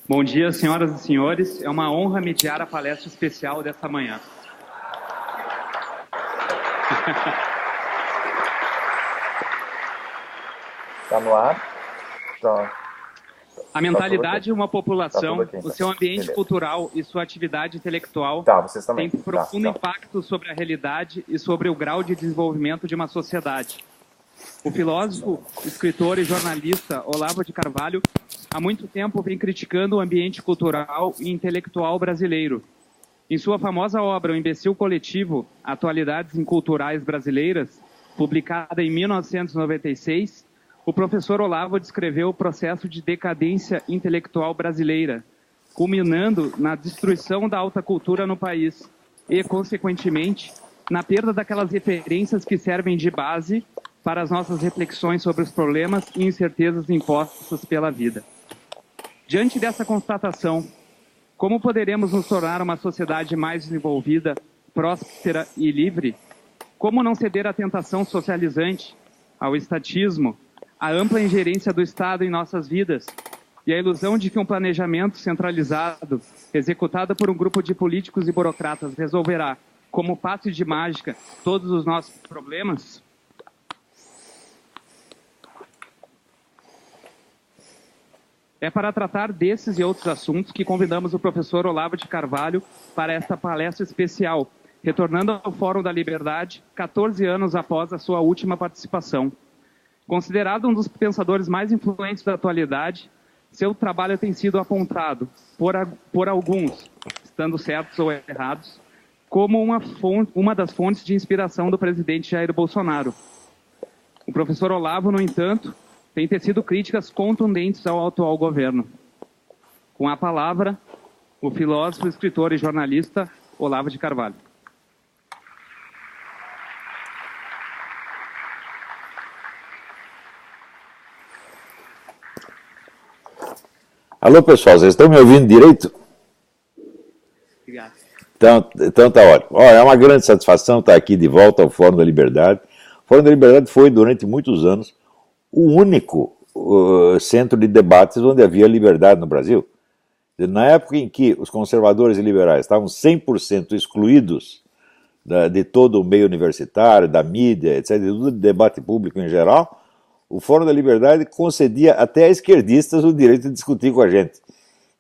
Bom dia, senhoras e senhores. É uma honra mediar a palestra especial desta manhã. Está no ar? A mentalidade de uma população, aqui, o seu ambiente beleza. cultural e sua atividade intelectual Vocês também. têm profundo impacto sobre a realidade e sobre o grau de desenvolvimento de uma sociedade. O filósofo, escritor e jornalista Olavo de Carvalho há muito tempo vem criticando o ambiente cultural e intelectual brasileiro. Em sua famosa obra O Imbecil Coletivo, Atualidades Inculturais Brasileiras, publicada em 1996, o professor Olavo descreveu o processo de decadência intelectual brasileira, culminando na destruição da alta cultura no país e, consequentemente, na perda daquelas referências que servem de base para as nossas reflexões sobre os problemas e incertezas impostas pela vida. Diante dessa constatação, como poderemos nos tornar uma sociedade mais desenvolvida, próspera e livre? Como não ceder à tentação socializante, ao estatismo, à ampla ingerência do Estado em nossas vidas e à ilusão de que um planejamento centralizado, executado por um grupo de políticos e burocratas, resolverá, como passe de mágica, todos os nossos problemas? É para tratar desses e outros assuntos que convidamos o professor Olavo de Carvalho para esta palestra especial, retornando ao Fórum da Liberdade, 14 anos após a sua última participação. Considerado um dos pensadores mais influentes da atualidade, seu trabalho tem sido apontado, por alguns, estando certos ou errados, como uma das fontes de inspiração do presidente Jair Bolsonaro. O professor Olavo, no entanto, tem tecido críticas contundentes ao atual governo. Com a palavra, o filósofo, escritor e jornalista Olavo de Carvalho. Alô, pessoal, vocês estão me ouvindo direito? Obrigado. Então tá ótimo. Olha, é uma grande satisfação estar aqui de volta ao Fórum da Liberdade. O Fórum da Liberdade foi, durante muitos anos, o único centro de debates onde havia liberdade no Brasil. Na época em que os conservadores e liberais estavam 100% excluídos de todo o meio universitário, da mídia, etc., do debate público em geral, o Fórum da Liberdade concedia até a esquerdistas o direito de discutir com a gente.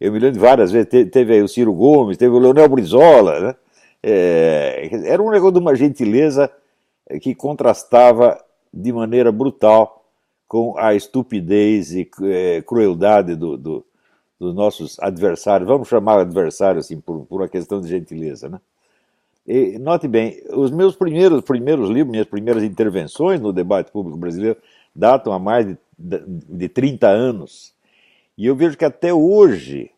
Eu me lembro de várias vezes, teve aí o Ciro Gomes, teve o Leonel Brizola, né? Era um negócio de uma gentileza que contrastava de maneira brutal com a estupidez e crueldade dos nossos adversários, vamos chamar adversário assim, por uma questão de gentileza, né? E, note bem, os meus primeiros livros, minhas primeiras intervenções no debate público brasileiro datam há mais de 30 anos, e eu vejo que até hoje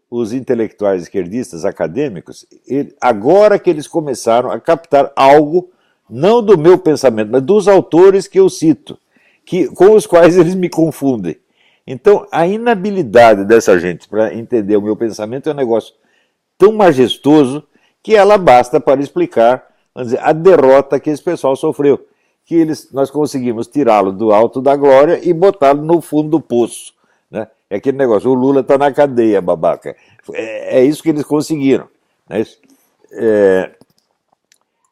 os intelectuais esquerdistas acadêmicos, agora que eles começaram a captar algo, não do meu pensamento, mas dos autores que eu cito, com os quais eles me confundem. Então, a inabilidade dessa gente para entender o meu pensamento é um negócio tão majestoso que ela basta para explicar, vamos dizer, a derrota que esse pessoal sofreu. Que nós conseguimos tirá-lo do alto da glória e botá-lo no fundo do poço. Né? É aquele negócio, o Lula está na cadeia, babaca. É isso que eles conseguiram. Né?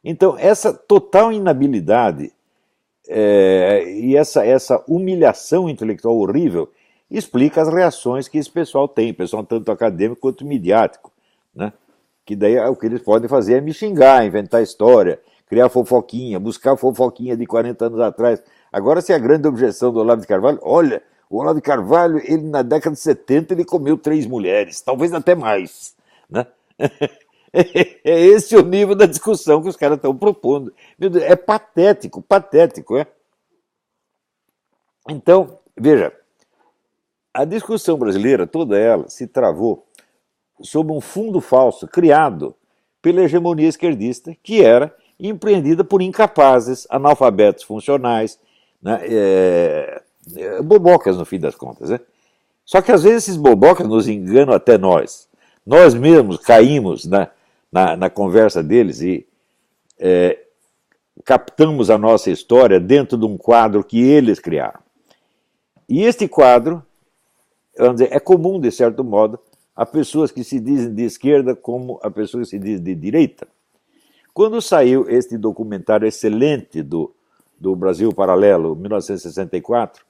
Então, essa total inabilidade e essa humilhação intelectual horrível explica as reações que esse pessoal tem, pessoal tanto acadêmico quanto midiático, né? Que daí o que eles podem fazer é me xingar, inventar história, criar fofoquinha, buscar fofoquinha de 40 anos atrás. Agora, se a grande objeção do Olavo de Carvalho, olha, o Olavo de Carvalho, ele na década de 70, ele comeu 3 mulheres, talvez até mais, né? É esse o nível da discussão que os caras estão propondo. Meu Deus, é patético, patético, é? Então, veja, a discussão brasileira, toda ela, se travou sob um fundo falso criado pela hegemonia esquerdista, que era empreendida por incapazes, analfabetos funcionais, né, bobocas, no fim das contas. Né? Só que às vezes esses bobocas nos enganam até nós. Nós mesmos caímos na conversa deles e captamos a nossa história dentro de um quadro que eles criaram. E este quadro, vamos dizer, é comum, de certo modo, a pessoas que se dizem de esquerda como a pessoas que se dizem de direita. Quando saiu este documentário excelente do Brasil Paralelo, 1964,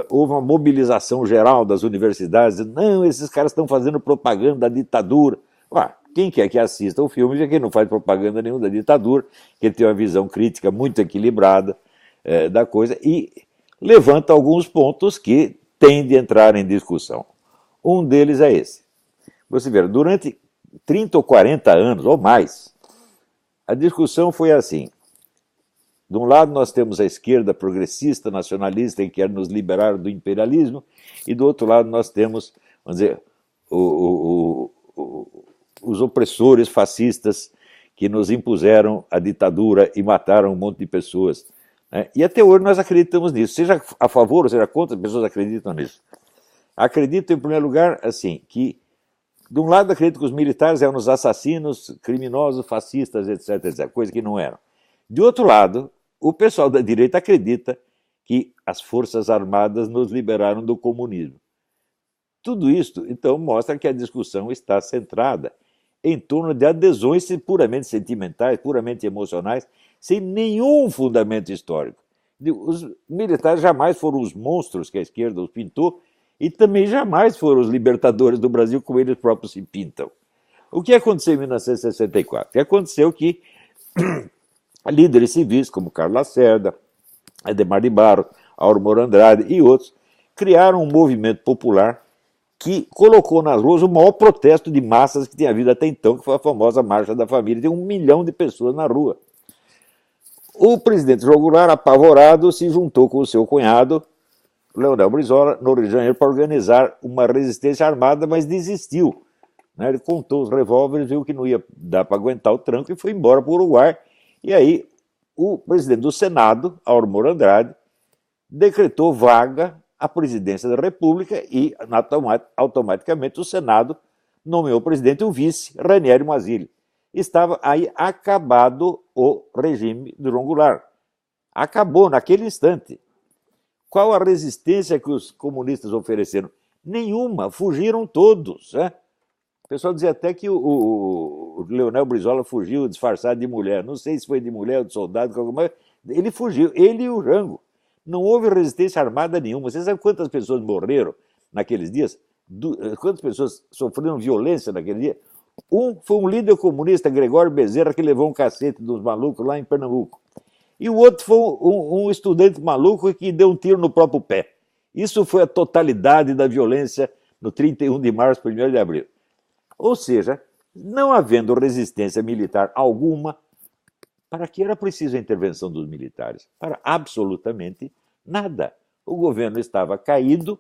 houve uma mobilização geral das universidades, não, esses caras estão fazendo propaganda da ditadura. Quem quer que assista o filme vê que não faz propaganda nenhuma da ditadura, que ele tem uma visão crítica muito equilibrada da coisa e levanta alguns pontos que têm de entrar em discussão. Um deles é esse. Você vê, durante 30 ou 40 anos, ou mais, a discussão foi assim. De um lado nós temos a esquerda progressista, nacionalista, que quer nos liberar do imperialismo, e do outro lado nós temos, vamos dizer, os opressores fascistas que nos impuseram a ditadura e mataram um monte de pessoas. Né? E até hoje nós acreditamos nisso. Seja a favor ou seja contra, as pessoas acreditam nisso. Acredito, em primeiro lugar, assim, que de um lado acredito que os militares eram os assassinos, criminosos, fascistas, etc., etc., coisa que não eram. De outro lado, o pessoal da direita acredita que as forças armadas nos liberaram do comunismo. Tudo isso, então, mostra que a discussão está centrada em torno de adesões puramente sentimentais, puramente emocionais, sem nenhum fundamento histórico. Os militares jamais foram os monstros que a esquerda os pintou e também jamais foram os libertadores do Brasil como eles próprios se pintam. O que aconteceu em 1964? Aconteceu que líderes civis como Carlos Lacerda, Adhemar de Barros, Auro Moro Andrade e outros criaram um movimento popular que colocou nas ruas o maior protesto de massas que tinha havido até então, que foi a famosa Marcha da Família. Tem 1 milhão de pessoas na rua. O presidente João Goulart, apavorado, se juntou com o seu cunhado, Leonel Brizola, no Rio de Janeiro, para organizar uma resistência armada, mas desistiu. Ele contou os revólveres, viu que não ia dar para aguentar o tranco e foi embora para o Uruguai. E aí o presidente do Senado, Auro Moro Andrade, decretou vaga à presidência da República e automaticamente o Senado nomeou o presidente e o vice, Raniero Mazzilli. Estava aí acabado o regime de João Goulart. Acabou naquele instante. Qual a resistência que os comunistas ofereceram? Nenhuma, fugiram todos. Né? O pessoal dizia até que o Leonel Brizola fugiu disfarçado de mulher. Não sei se foi de mulher ou de soldado, mas ele fugiu, ele e o Jango. Não houve resistência armada nenhuma. Você sabe quantas pessoas morreram naqueles dias? Quantas pessoas sofreram violência naquele dia? Foi um líder comunista, Gregório Bezerra, que levou um cacete dos malucos lá em Pernambuco. E o outro foi um estudante maluco que deu um tiro no próprio pé. Isso foi a totalidade da violência no 31 de março, 1º de abril. Ou seja, não havendo resistência militar alguma, para que era preciso a intervenção dos militares? Para absolutamente nada. O governo estava caído,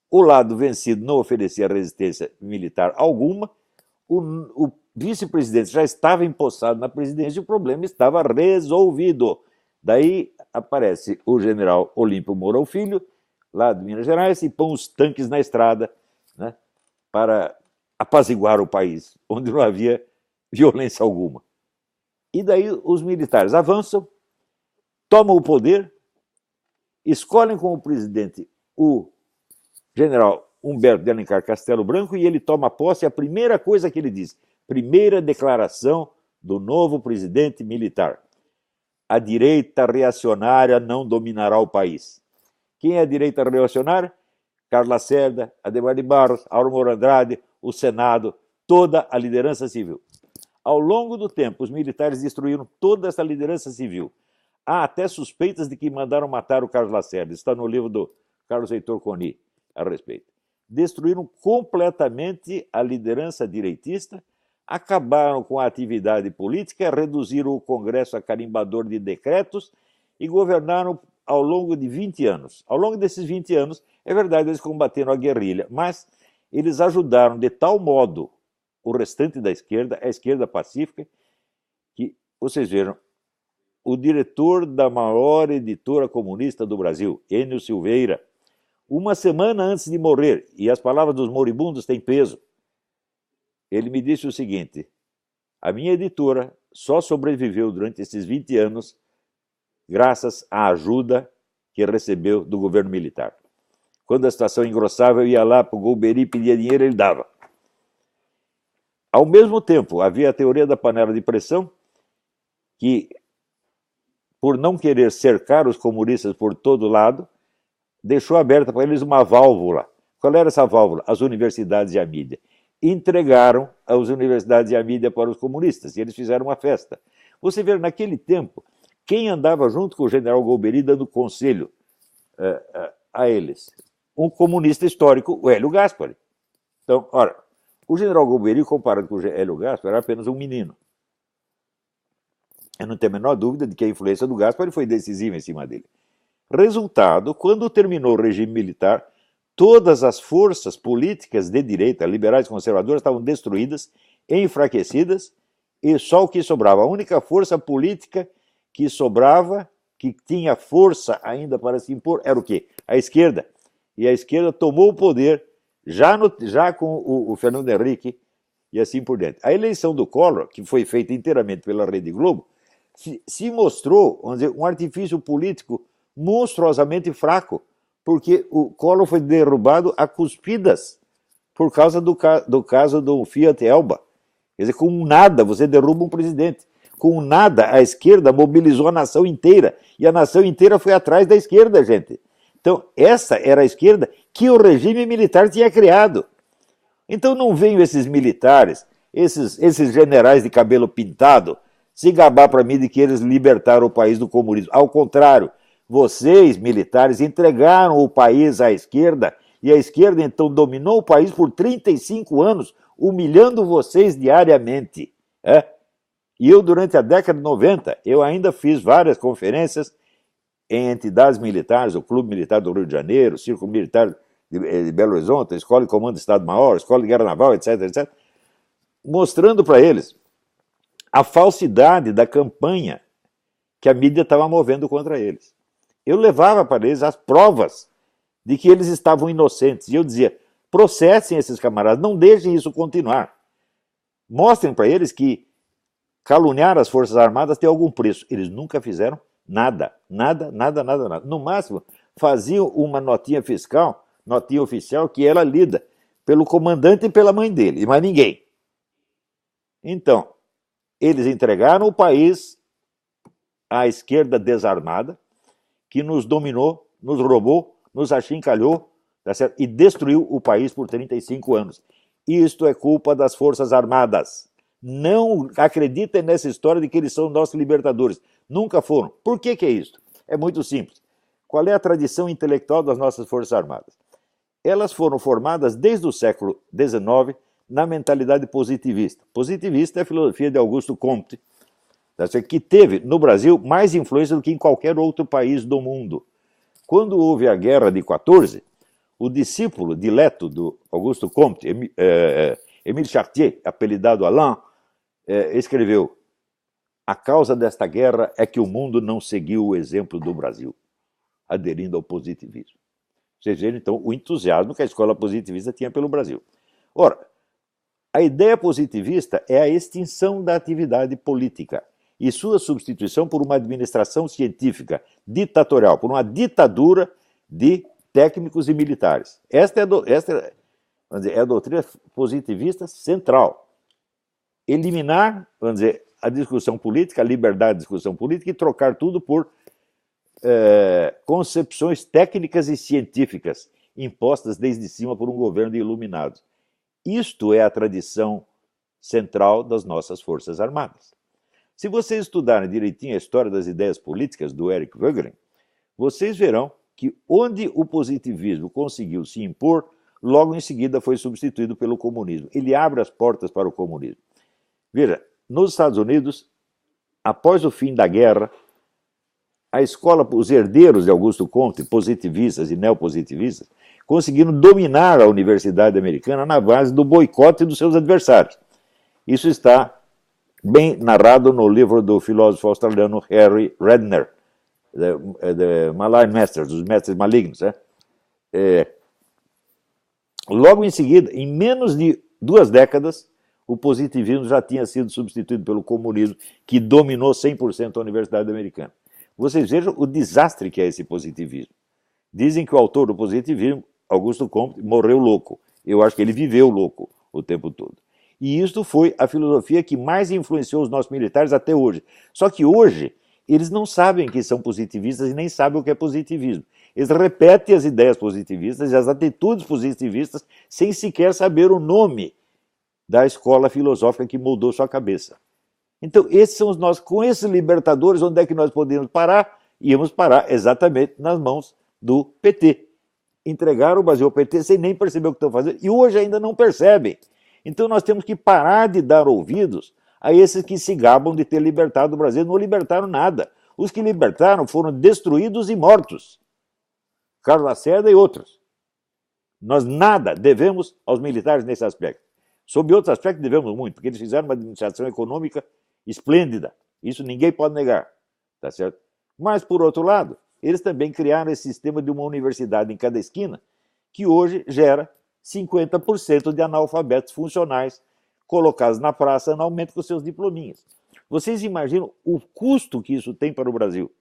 o lado vencido não oferecia resistência militar alguma, o vice-presidente já estava empossado na presidência e o problema estava resolvido. Daí aparece o general Olímpio Mourão Filho, lá de Minas Gerais, e põe os tanques na estrada, né, para apaziguar o país, onde não havia violência alguma. E daí os militares avançam, tomam o poder, escolhem como presidente o general Humberto de Alencar Castelo Branco e ele toma posse. A primeira coisa que ele diz, primeira declaração do novo presidente militar: a direita reacionária não dominará o país. Quem é a direita reacionária? Carlos Lacerda, Adhemar de Barros, Auro Moro Andrade, o Senado, toda a liderança civil. Ao longo do tempo, os militares destruíram toda essa liderança civil. Há até suspeitas de que mandaram matar o Carlos Lacerda. Está no livro do Carlos Heitor Coni a respeito. Destruíram completamente a liderança direitista, acabaram com a atividade política, reduziram o Congresso a carimbador de decretos e governaram ao longo de 20 anos. Ao longo desses 20 anos, é verdade, eles combateram a guerrilha, mas eles ajudaram de tal modo o restante da esquerda, a esquerda pacífica, que, vocês viram, o diretor da maior editora comunista do Brasil, Enio Silveira, uma semana antes de morrer, e as palavras dos moribundos têm peso, ele me disse o seguinte: a minha editora só sobreviveu durante esses 20 anos graças à ajuda que recebeu do governo militar. Quando a situação engrossava, eu ia lá para o Golbery, pedia dinheiro, ele dava. Ao mesmo tempo, havia a teoria da panela de pressão, que, por não querer cercar os comunistas por todo lado, deixou aberta para eles uma válvula. Qual era essa válvula? As universidades e a mídia. Entregaram as universidades e a mídia para os comunistas, e eles fizeram uma festa. Você vê, naquele tempo, quem andava junto com o general Golbery dando conselho a eles? Um comunista histórico, o Hélio Gaspari. Então, ora, o general Golbery, comparado com o Hélio Gaspari, era apenas um menino. Eu não tenho a menor dúvida de que a influência do Gaspari foi decisiva em cima dele. Resultado, quando terminou o regime militar, todas as forças políticas de direita, liberais e conservadoras, estavam destruídas, enfraquecidas, e só o que sobrava. A única força política que sobrava, que tinha força ainda para se impor, era o quê? A esquerda. E a esquerda tomou o poder, já com o Fernando Henrique, e assim por diante. A eleição do Collor, que foi feita inteiramente pela Rede Globo, se mostrou, vamos dizer, um artifício político monstruosamente fraco, porque o Collor foi derrubado a cuspidas por causa do caso do Fiat Elba. Quer dizer, com nada você derruba um presidente. Com nada a esquerda mobilizou a nação inteira, e a nação inteira foi atrás da esquerda, gente. Então, essa era a esquerda que o regime militar tinha criado. Então não venham esses militares, esses generais de cabelo pintado, se gabar para mim de que eles libertaram o país do comunismo. Ao contrário, vocês, militares, entregaram o país à esquerda, e a esquerda então dominou o país por 35 anos, humilhando vocês diariamente. E eu, durante a década de 90, eu ainda fiz várias conferências em entidades militares, o Clube Militar do Rio de Janeiro, o Círculo Militar de Belo Horizonte, a Escola de Comando de Estado-Maior, a Escola de Guerra Naval, etc., etc., mostrando para eles a falsidade da campanha que a mídia estava movendo contra eles. Eu levava para eles as provas de que eles estavam inocentes. E eu dizia, processem esses camaradas, não deixem isso continuar. Mostrem para eles que caluniar as Forças Armadas tem algum preço. Eles nunca fizeram nada. No máximo, faziam uma notinha fiscal, notinha oficial, que era lida pelo comandante e pela mãe dele, e mais ninguém. Então, eles entregaram o país à esquerda desarmada, que nos dominou, nos roubou, nos achincalhou, tá certo? E destruiu o país por 35 anos. Isto é culpa das Forças Armadas. Não acreditem nessa história de que eles são nossos libertadores. Nunca foram. Por que é isso? É muito simples. Qual é a tradição intelectual das nossas Forças Armadas? Elas foram formadas desde o século XIX na mentalidade positivista. Positivista é a filosofia de Augusto Comte, que teve no Brasil mais influência do que em qualquer outro país do mundo. Quando houve a Guerra de 14, o discípulo dileto do Augusto Comte, Émile Chartier, apelidado Alain, escreveu: a causa desta guerra é que o mundo não seguiu o exemplo do Brasil, aderindo ao positivismo. Vocês vejam, então, o entusiasmo que a escola positivista tinha pelo Brasil. Ora, a ideia positivista é a extinção da atividade política e sua substituição por uma administração científica ditatorial, por uma ditadura de técnicos e militares. Esta é a doutrina positivista central. Eliminar, vamos dizer, a discussão política, a liberdade de discussão política, e trocar tudo por concepções técnicas e científicas impostas desde cima por um governo de iluminados. Isto é a tradição central das nossas Forças Armadas. Se vocês estudarem direitinho a história das ideias políticas do Eric Voegelin, vocês verão que onde o positivismo conseguiu se impor, logo em seguida foi substituído pelo comunismo. Ele abre as portas para o comunismo. Veja, nos Estados Unidos, após o fim da guerra, a escola, os herdeiros de Augusto Comte, positivistas e neopositivistas, conseguiram dominar a universidade americana na base do boicote dos seus adversários. Isso está bem narrado no livro do filósofo australiano Harry Redknapp, The Malign Masters, os mestres malignos. Logo em seguida, em menos de 2 décadas, o positivismo já tinha sido substituído pelo comunismo, que dominou 100% a universidade americana. Vocês vejam o desastre que é esse positivismo. Dizem que o autor do positivismo Augusto Comte morreu louco. Eu acho que ele viveu louco o tempo todo. E isto foi a filosofia que mais influenciou os nossos militares até hoje. Só que hoje, eles não sabem que são positivistas e nem sabem o que é positivismo. Eles repetem as ideias positivistas e as atitudes positivistas sem sequer saber o nome da escola filosófica que moldou sua cabeça. Então, esses são os nossos. Com esses libertadores, onde é que nós podemos parar? Íamos parar exatamente nas mãos do PT. Entregaram o Brasil ao PT sem nem perceber o que estão fazendo, e hoje ainda não percebem. Então nós temos que parar de dar ouvidos a esses que se gabam de ter libertado o Brasil. Não libertaram nada. Os que libertaram foram destruídos e mortos. Carlos Lacerda e outros. Nós nada devemos aos militares nesse aspecto. Sob outros aspectos devemos muito, porque eles fizeram uma administração econômica esplêndida. Isso ninguém pode negar. Tá certo? Mas, por outro lado, eles também criaram esse sistema de uma universidade em cada esquina, que hoje gera 50% de analfabetos funcionais colocados na praça anualmente com seus diplominhas. Vocês imaginam o custo que isso tem para o Brasil?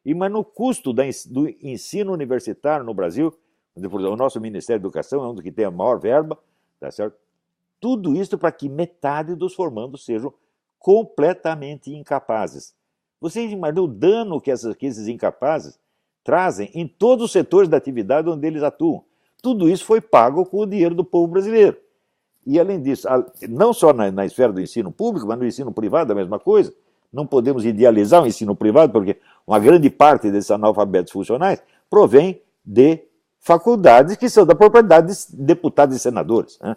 Imagina o custo do ensino universitário no Brasil, o nosso Ministério da Educação é um dos que tem a maior verba, tá certo? Tudo isso para que metade dos formandos sejam completamente incapazes. Vocês imaginam o dano que esses incapazes trazem em todos os setores da atividade onde eles atuam? Tudo isso foi pago com o dinheiro do povo brasileiro. E, além disso, não só na esfera do ensino público, mas no ensino privado a mesma coisa. Não podemos idealizar o ensino privado, porque uma grande parte desses analfabetos funcionais provém de faculdades que são da propriedade de deputados e senadores, né?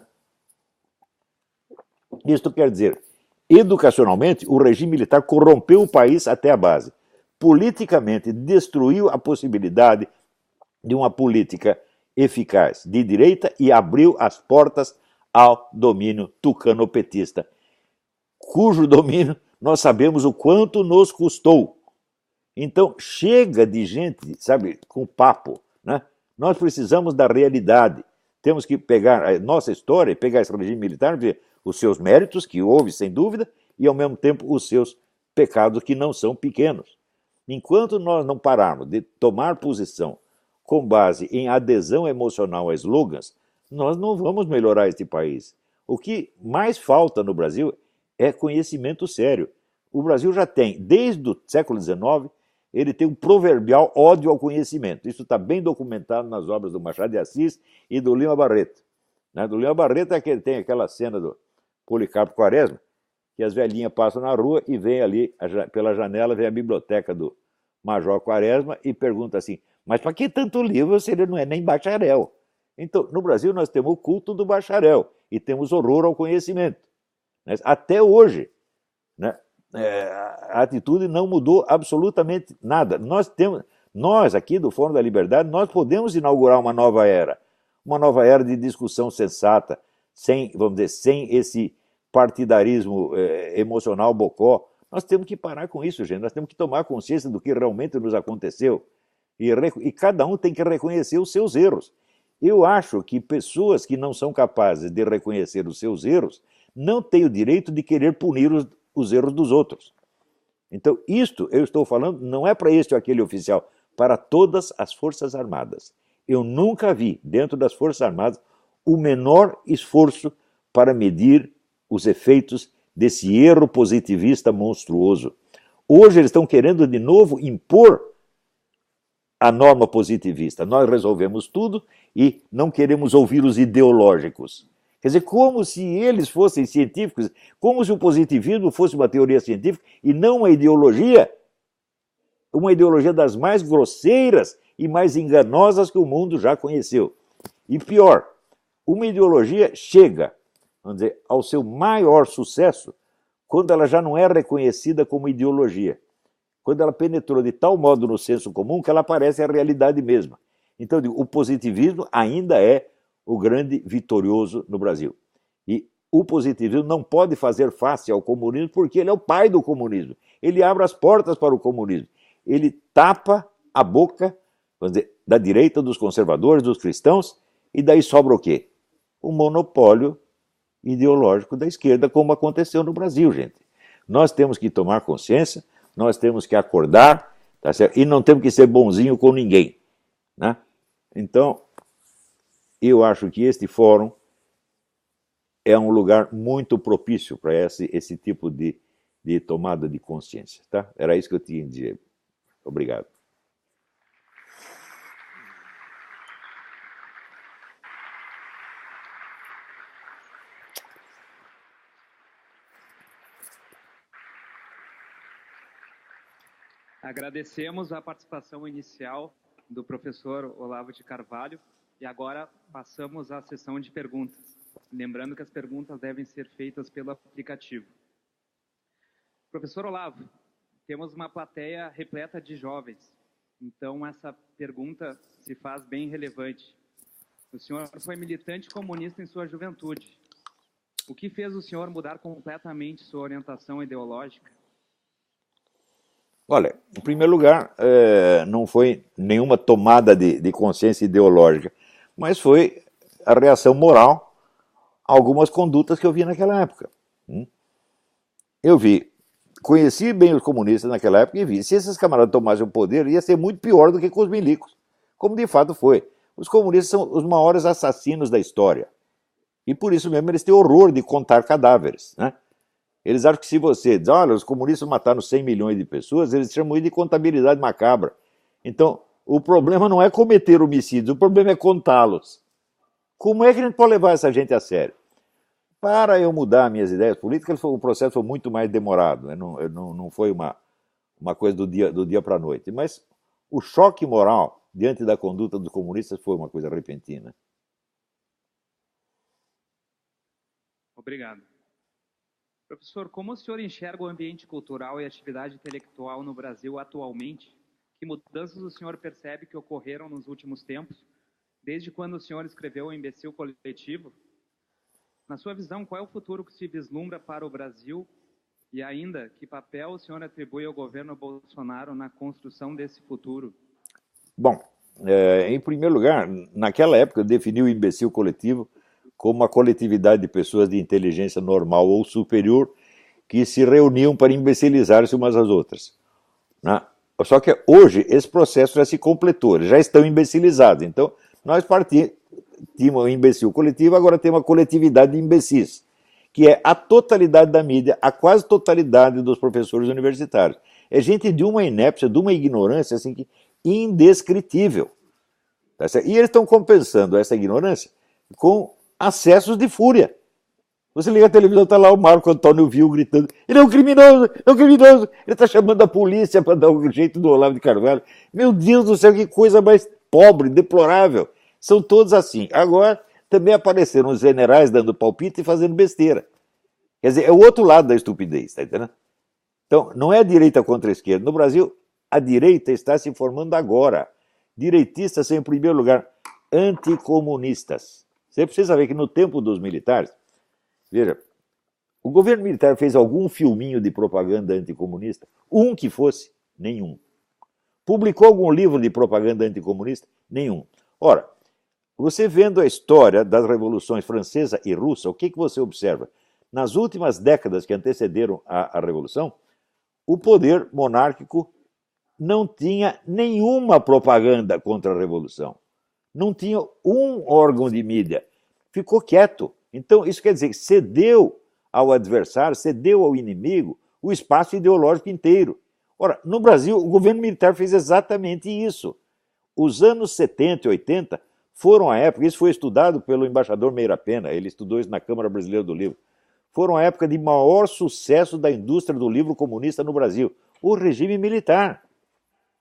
Isto quer dizer, educacionalmente, o regime militar corrompeu o país até a base. Politicamente, destruiu a possibilidade de uma política eficaz de direita e abriu as portas ao domínio tucano-petista, cujo domínio nós sabemos o quanto nos custou. Então, chega de gente, sabe, com papo, né? Nós precisamos da realidade. Temos que pegar a nossa história e pegar esse regime militar, ver os seus méritos, que houve, sem dúvida, e, ao mesmo tempo, os seus pecados, que não são pequenos. Enquanto nós não pararmos de tomar posição com base em adesão emocional a slogans, nós não vamos melhorar este país. O que mais falta no Brasil é conhecimento sério. O Brasil já tem, desde o século XIX, ele tem um proverbial ódio ao conhecimento. Isso está bem documentado nas obras do Machado de Assis e do Lima Barreto. Do Lima Barreto é que ele tem aquela cena do Policarpo Quaresma, que as velhinhas passam na rua e vem ali, pela janela, vem a biblioteca do Major Quaresma e pergunta assim, mas para que tanto livro se ele não é nem bacharel? Então, no Brasil nós temos o culto do bacharel e temos horror ao conhecimento. Até hoje, né, a atitude não mudou absolutamente nada. Nós aqui do Fórum da Liberdade, nós podemos inaugurar uma nova era de discussão sensata, sem, vamos dizer, sem esse partidarismo emocional bocó. Nós temos que parar com isso, gente. Nós temos que tomar consciência do que realmente nos aconteceu. E cada um tem que reconhecer os seus erros. Eu acho que pessoas que não são capazes de reconhecer os seus erros não têm o direito de querer punir os erros dos outros. Então, isto eu estou falando não é para este ou aquele oficial, para todas as Forças Armadas. Eu nunca vi, dentro das Forças Armadas, o menor esforço para medir os efeitos desse erro positivista monstruoso. Hoje eles estão querendo de novo impor a norma positivista. Nós resolvemos tudo e não queremos ouvir os ideológicos. Quer dizer, como se eles fossem científicos, como se o positivismo fosse uma teoria científica e não uma ideologia das mais grosseiras e mais enganosas que o mundo já conheceu. E pior, uma ideologia chega, vamos dizer, ao seu maior sucesso quando ela já não é reconhecida como ideologia. Quando ela penetrou de tal modo no senso comum que ela parece a realidade mesma. Então, o positivismo ainda é o grande vitorioso no Brasil. E o positivismo não pode fazer face ao comunismo porque ele é o pai do comunismo. Ele abre as portas para o comunismo. Ele tapa a boca, vamos dizer, da direita, dos conservadores, dos cristãos, e daí sobra o quê? O monopólio ideológico da esquerda, como aconteceu no Brasil, gente. Nós temos que tomar consciência, nós temos que acordar, tá certo? E não temos que ser bonzinho com ninguém, né? Então, eu acho que este fórum é um lugar muito propício para esse tipo de tomada de consciência. Tá? Era isso que eu tinha a dizer. Obrigado. Agradecemos a participação inicial do professor Olavo de Carvalho e agora passamos à sessão de perguntas. Lembrando que as perguntas devem ser feitas pelo aplicativo. Professor Olavo, temos uma plateia repleta de jovens, então essa pergunta se faz bem relevante. O senhor foi militante comunista em sua juventude. O que fez o senhor mudar completamente sua orientação ideológica? Olha, em primeiro lugar, não foi nenhuma tomada de consciência ideológica, mas foi a reação moral a algumas condutas que eu vi naquela época. Eu conheci bem os comunistas naquela época e vi, se esses camaradas tomassem o poder, ia ser muito pior do que com os milicos, como de fato foi. Os comunistas são os maiores assassinos da história, e por isso mesmo eles têm horror de contar cadáveres, né? Eles acham que se você diz, olha, os comunistas mataram 100 milhões de pessoas, eles chamam isso de contabilidade macabra. Então, o problema não é cometer homicídios, o problema é contá-los. Como é que a gente pode levar essa gente a sério? Para eu mudar minhas ideias políticas, o processo foi muito mais demorado, né? Não foi uma coisa do dia para a noite. Mas o choque moral diante da conduta dos comunistas foi uma coisa repentina. Obrigado. Professor, como o senhor enxerga o ambiente cultural e atividade intelectual no Brasil atualmente? Que mudanças o senhor percebe que ocorreram nos últimos tempos, desde quando o senhor escreveu O Imbecil Coletivo? Na sua visão, qual é o futuro que se vislumbra para o Brasil? E ainda, que papel o senhor atribui ao governo Bolsonaro na construção desse futuro? Bom, em primeiro lugar, naquela época eu defini o Imbecil Coletivo como uma coletividade de pessoas de inteligência normal ou superior que se reuniam para imbecilizar-se umas às outras, né? Só que hoje esse processo já se completou, eles já estão imbecilizados. Então, nós tínhamos um imbecil coletivo, agora temos uma coletividade de imbecis, que é a totalidade da mídia, a quase totalidade dos professores universitários. É gente de uma inépcia, de uma ignorância assim, indescritível. Tá certo? E eles estão compensando essa ignorância com acessos de fúria. Você liga a televisão, está lá o Marco Antônio Viu gritando, ele é um criminoso, ele está chamando a polícia para dar um jeito do Olavo de Carvalho. Meu Deus do céu, que coisa mais pobre, deplorável. São todos assim. Agora, também apareceram os generais dando palpite e fazendo besteira. Quer dizer, é o outro lado da estupidez, está entendendo? Então, não é a direita contra a esquerda. No Brasil, a direita está se formando agora. Direitistas são, em primeiro lugar, anticomunistas. Você precisa saber que no tempo dos militares, veja, o governo militar fez algum filminho de propaganda anticomunista? Um que fosse? Nenhum. Publicou algum livro de propaganda anticomunista? Nenhum. Ora, você vendo a história das revoluções francesa e russa, o que você observa? Nas últimas décadas que antecederam a Revolução, o poder monárquico não tinha nenhuma propaganda contra a Revolução. Não tinha um órgão de mídia. Ficou quieto. Então, isso quer dizer que cedeu ao adversário, cedeu ao inimigo o espaço ideológico inteiro. Ora, no Brasil, o governo militar fez exatamente isso. Os anos 70 e 80 foram a época, isso foi estudado pelo embaixador Meira Pena, ele estudou isso na Câmara Brasileira do Livro, foram a época de maior sucesso da indústria do livro comunista no Brasil, o regime militar.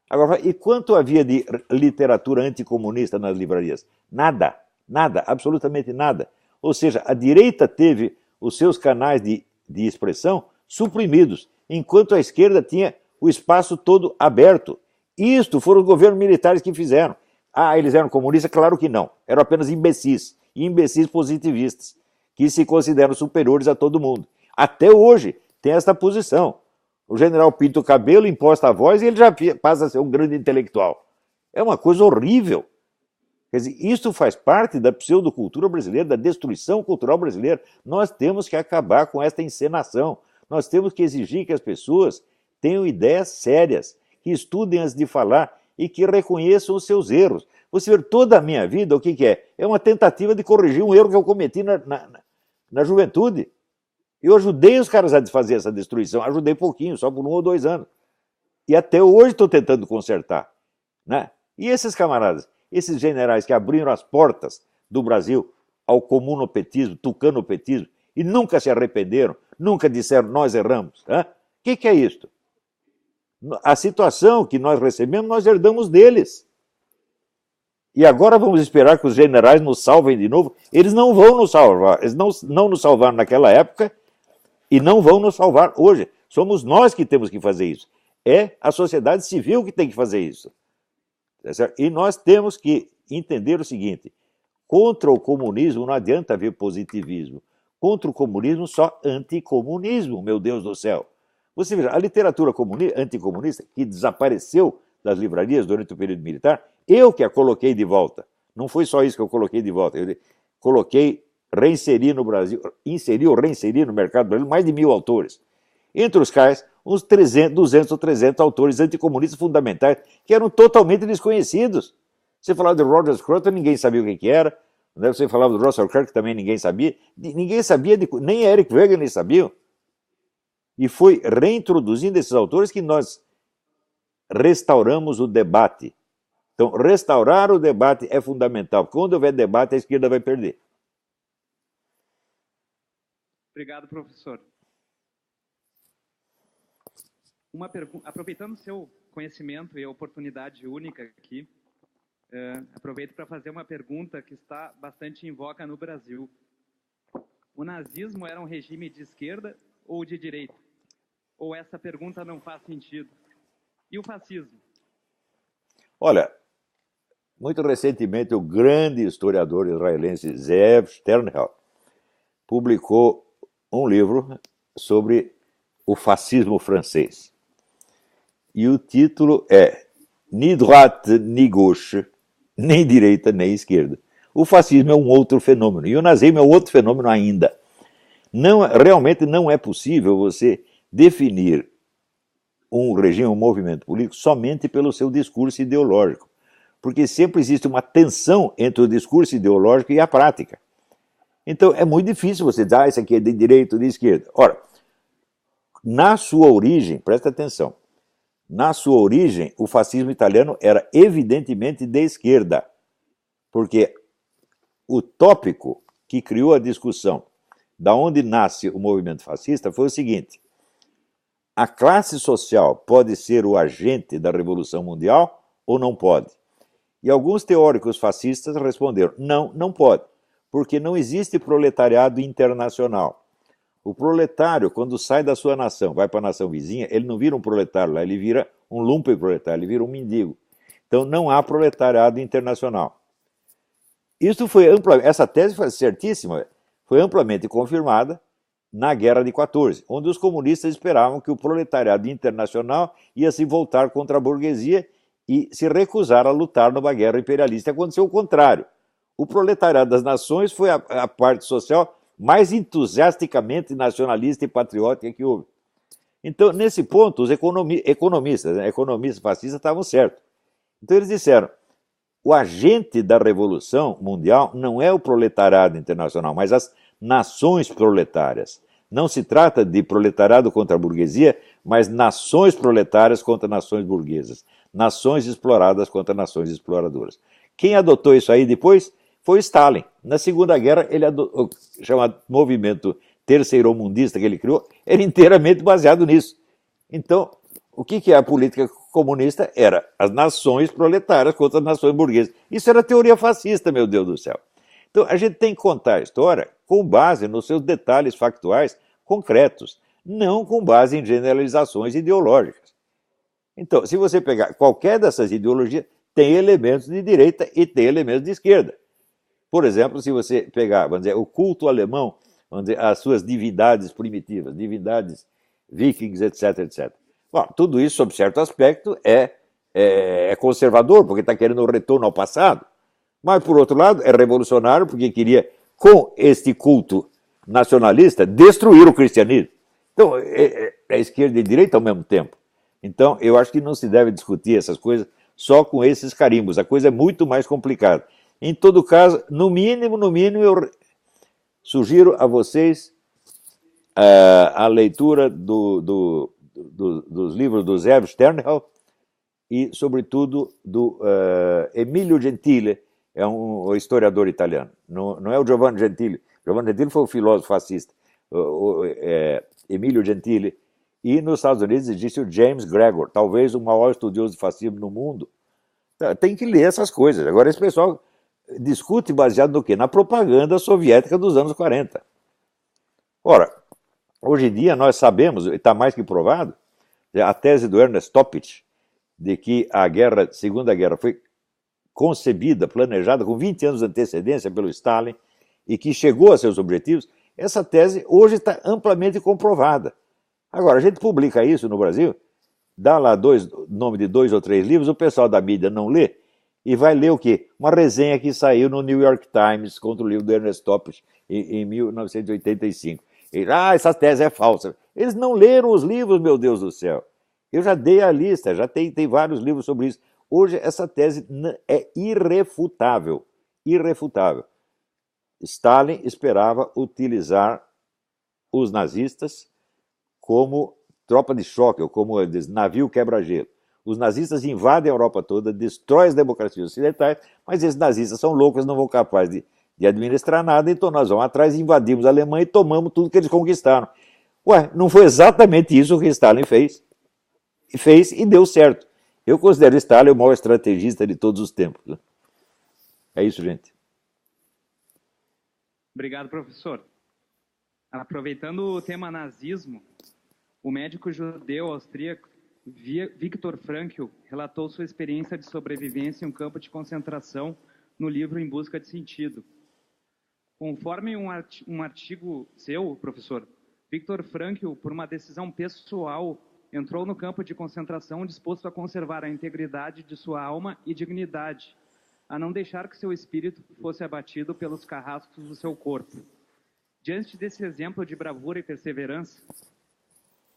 Agora, e quanto havia de literatura anticomunista nas livrarias? Nada, nada, absolutamente nada. Ou seja, a direita teve os seus canais de expressão suprimidos, enquanto a esquerda tinha o espaço todo aberto. Isto foram os governos militares que fizeram. Ah, eles eram comunistas? Claro que não. Eram apenas imbecis, e imbecis positivistas, que se consideram superiores a todo mundo. Até hoje tem esta posição. O general pinta o cabelo, imposta a voz e ele já passa a ser um grande intelectual. É uma coisa horrível. Quer dizer, isso faz parte da pseudocultura brasileira, da destruição cultural brasileira. Nós temos que acabar com esta encenação. Nós temos que exigir que as pessoas tenham ideias sérias, que estudem antes de falar, e que reconheçam os seus erros. Você vê, toda a minha vida, o que é? É uma tentativa de corrigir um erro que eu cometi na juventude. Eu ajudei os caras a desfazer essa destruição, ajudei pouquinho, só por 1 ou 2 anos. E até hoje estou tentando consertar. Né? E esses camaradas, esses generais que abriram as portas do Brasil ao comunopetismo, tucanopetismo, e nunca se arrependeram, nunca disseram, nós erramos. O que é isto? A situação que nós recebemos, nós herdamos deles. E agora vamos esperar que os generais nos salvem de novo? Eles não vão nos salvar. Eles não nos salvaram naquela época e não vão nos salvar hoje. Somos nós que temos que fazer isso. É a sociedade civil que tem que fazer isso. E nós temos que entender o seguinte, contra o comunismo não adianta haver positivismo. Contra o comunismo, só anticomunismo, meu Deus do céu. Você veja, a literatura anticomunista, que desapareceu das livrarias durante o período militar, eu que a coloquei de volta. Não foi só isso que eu coloquei de volta. Eu coloquei, reinseri no Brasil, reinseri no mercado brasileiro mais de 1000 autores. Entre os quais, uns 200 ou 300 autores anticomunistas fundamentais, que eram totalmente desconhecidos. Você falava de Roger Scruton, ninguém sabia o que era. Você falava do Russell Kirk, também ninguém sabia. Ninguém sabia, nem Eric Wegener sabia. E foi reintroduzindo esses autores que nós restauramos o debate. Então, restaurar o debate é fundamental. Quando houver debate, a esquerda vai perder. Obrigado, professor. Aproveitando o seu conhecimento e a oportunidade única aqui, aproveito para fazer uma pergunta que está bastante em voga no Brasil. O nazismo era um regime de esquerda ou de direita? Ou essa pergunta não faz sentido? E o fascismo? Olha, muito recentemente o grande historiador israelense Zeev Sternhell publicou um livro sobre o fascismo francês. E o título é Ni droite ni gauche, nem direita nem esquerda. O fascismo é um outro fenômeno, e o nazismo é outro fenômeno ainda. Realmente não é possível você definir um regime, um movimento político somente pelo seu discurso ideológico, porque sempre existe uma tensão entre o discurso ideológico e a prática. Então é muito difícil você dizer, isso aqui é de direita ou de esquerda. Ora, na sua origem, presta atenção, na sua origem o fascismo italiano era evidentemente de esquerda, porque o tópico que criou a discussão da onde nasce o movimento fascista foi o seguinte: a classe social pode ser o agente da Revolução Mundial ou não pode? E alguns teóricos fascistas responderam, não pode, porque não existe proletariado internacional. O proletário, quando sai da sua nação, vai para a nação vizinha, ele não vira um proletário lá, ele vira um lumpenproletário, ele vira um mendigo. Então não há proletariado internacional. Essa tese foi certíssima, foi amplamente confirmada na Guerra de 14, onde os comunistas esperavam que o proletariado internacional ia se voltar contra a burguesia e se recusar a lutar numa guerra imperialista. Aconteceu o contrário. O proletariado das nações foi a parte social mais entusiasticamente nacionalista e patriótica que houve. Então, nesse ponto, os economistas fascistas estavam certos. Então eles disseram, o agente da Revolução Mundial não é o proletariado internacional, mas as nações proletárias. Não se trata de proletariado contra a burguesia, mas nações proletárias contra nações burguesas. Nações exploradas contra nações exploradoras. Quem adotou isso aí depois foi Stalin. Na Segunda Guerra, ele adotou o chamado movimento terceiromundista que ele criou, era inteiramente baseado nisso. Então, o que é a política comunista? Era as nações proletárias contra as nações burguesas. Isso era teoria fascista, meu Deus do céu. Então, a gente tem que contar a história com base nos seus detalhes factuais concretos, não com base em generalizações ideológicas. Então, se você pegar qualquer dessas ideologias, tem elementos de direita e tem elementos de esquerda. Por exemplo, se você pegar, vamos dizer, o culto alemão, vamos dizer, as suas divindades primitivas, divindades vikings, etc, etc. Bom, tudo isso, sob certo aspecto, é conservador, porque está querendo o retorno ao passado. Mas, por outro lado, é revolucionário, porque queria, com este culto nacionalista, destruir o cristianismo. Então, é esquerda e direita ao mesmo tempo. Então, eu acho que não se deve discutir essas coisas só com esses carimbos. A coisa é muito mais complicada. Em todo caso, no mínimo, eu sugiro a vocês a leitura dos livros do Zé Sternhell e, sobretudo, do Emilio Gentile, é um historiador italiano. Não é o Giovanni Gentile. Giovanni Gentile foi um filósofo fascista. Emilio Gentile. E nos Estados Unidos existe o James Gregor, talvez o maior estudioso de fascismo no mundo. Tem que ler essas coisas. Agora, esse pessoal discute baseado no quê? Na propaganda soviética dos anos 40. Ora, hoje em dia nós sabemos, e está mais que provado, a tese do Ernest Toppich, de que a Segunda Guerra foi concebida, planejada com 20 anos de antecedência pelo Stalin e que chegou a seus objetivos, essa tese hoje está amplamente comprovada. Agora, a gente publica isso no Brasil, dá lá nome de 2 ou 3 livros, o pessoal da mídia não lê, e vai ler o quê? Uma resenha que saiu no New York Times contra o livro do Ernest Toppich em 1985. E, essa tese é falsa. Eles não leram os livros, meu Deus do céu. Eu já dei a lista, já tem vários livros sobre isso. Hoje essa tese é irrefutável. Irrefutável. Stalin esperava utilizar os nazistas como tropa de choque, ou como navio quebra-gelo. Os nazistas invadem a Europa toda, destroem as democracias ocidentais, mas esses nazistas são loucos, não vão capazes de administrar nada, então nós vamos atrás, invadimos a Alemanha e tomamos tudo que eles conquistaram. Ué, não foi exatamente isso que Stalin fez? Fez e deu certo. Eu considero Stalin o maior estrategista de todos os tempos. É isso, gente. Obrigado, professor. Aproveitando o tema nazismo, o médico judeu austríaco Viktor Frankl relatou sua experiência de sobrevivência em um campo de concentração no livro Em Busca de Sentido. Conforme um artigo seu, professor, Viktor Frankl, por uma decisão pessoal, entrou no campo de concentração disposto a conservar a integridade de sua alma e dignidade, a não deixar que seu espírito fosse abatido pelos carrascos do seu corpo. Diante desse exemplo de bravura e perseverança,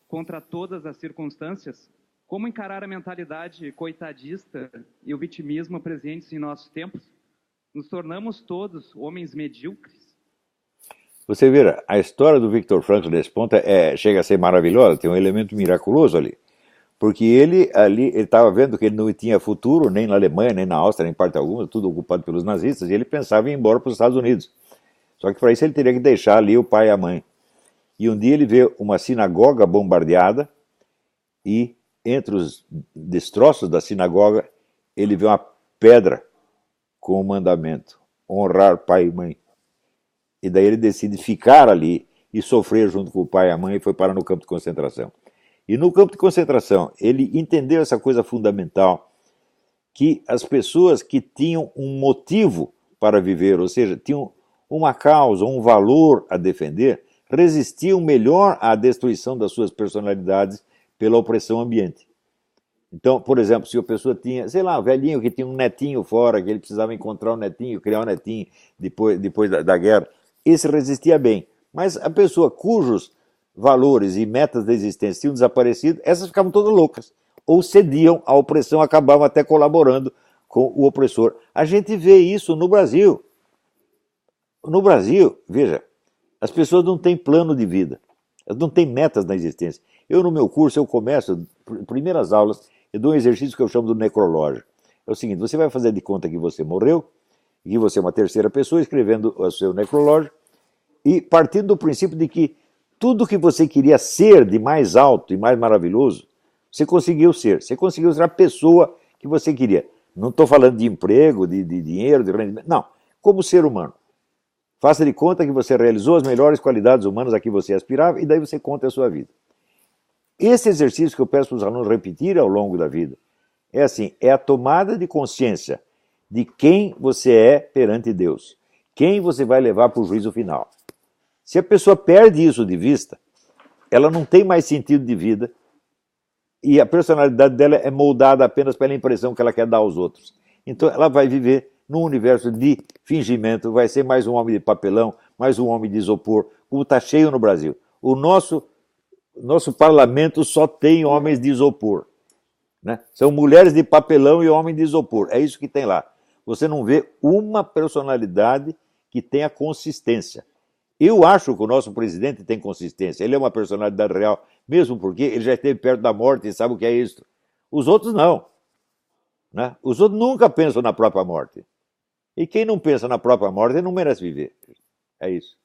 contra todas as circunstâncias, como encarar a mentalidade coitadista e o vitimismo presentes em nossos tempos? Nos tornamos todos homens medíocres? Você vê, a história do Viktor Frankl nesse ponto chega a ser maravilhosa, tem um elemento miraculoso ali. Porque ele estava vendo que ele não tinha futuro nem na Alemanha, nem na Áustria, nem em parte alguma, tudo ocupado pelos nazistas, e ele pensava em ir embora para os Estados Unidos. Só que para isso ele teria que deixar ali o pai e a mãe. E um dia ele vê uma sinagoga bombardeada e entre os destroços da sinagoga ele vê uma pedra com o mandamento: honrar pai e mãe. E daí ele decide ficar ali e sofrer junto com o pai e a mãe e foi parar no campo de concentração. E no campo de concentração ele entendeu essa coisa fundamental, que as pessoas que tinham um motivo para viver, ou seja, tinham uma causa, um valor a defender, resistiam melhor à destruição das suas personalidades pela opressão ambiente. Então, por exemplo, se a pessoa tinha, sei lá, um velhinho que tinha um netinho fora, que ele precisava encontrar um netinho, criar um netinho depois da guerra, esse resistia bem. Mas a pessoa cujos valores e metas da existência tinham desaparecido, essas ficavam todas loucas. Ou cediam à opressão, acabavam até colaborando com o opressor. A gente vê isso no Brasil. No Brasil, veja, as pessoas não têm plano de vida, elas não têm metas na existência. Eu, no meu curso, eu começo, primeiras aulas, eu dou um exercício que eu chamo do necrológio. É o seguinte: você vai fazer de conta que você morreu, e que você é uma terceira pessoa, escrevendo o seu necrológio, e partindo do princípio de que tudo que você queria ser de mais alto e mais maravilhoso, você conseguiu ser. Você conseguiu ser a pessoa que você queria. Não estou falando de emprego, de dinheiro, de rendimento. Não, como ser humano. Faça de conta que você realizou as melhores qualidades humanas a que você aspirava, e daí você conta a sua vida. Esse exercício que eu peço para os alunos repetirem ao longo da vida é assim: é a tomada de consciência de quem você é perante Deus, quem você vai levar para o juízo final. Se a pessoa perde isso de vista, ela não tem mais sentido de vida e a personalidade dela é moldada apenas pela impressão que ela quer dar aos outros. Então ela vai viver num universo de fingimento, vai ser mais um homem de papelão, mais um homem de isopor, como está cheio no Brasil. O nosso parlamento só tem homens de isopor. né? São mulheres de papelão e homens de isopor. É isso que tem lá. Você não vê uma personalidade que tenha consistência. Eu acho que o nosso presidente tem consistência. Ele é uma personalidade real, mesmo porque ele já esteve perto da morte e sabe o que é isso. Os outros não, né? Os outros nunca pensam na própria morte. E quem não pensa na própria morte não merece viver. É isso.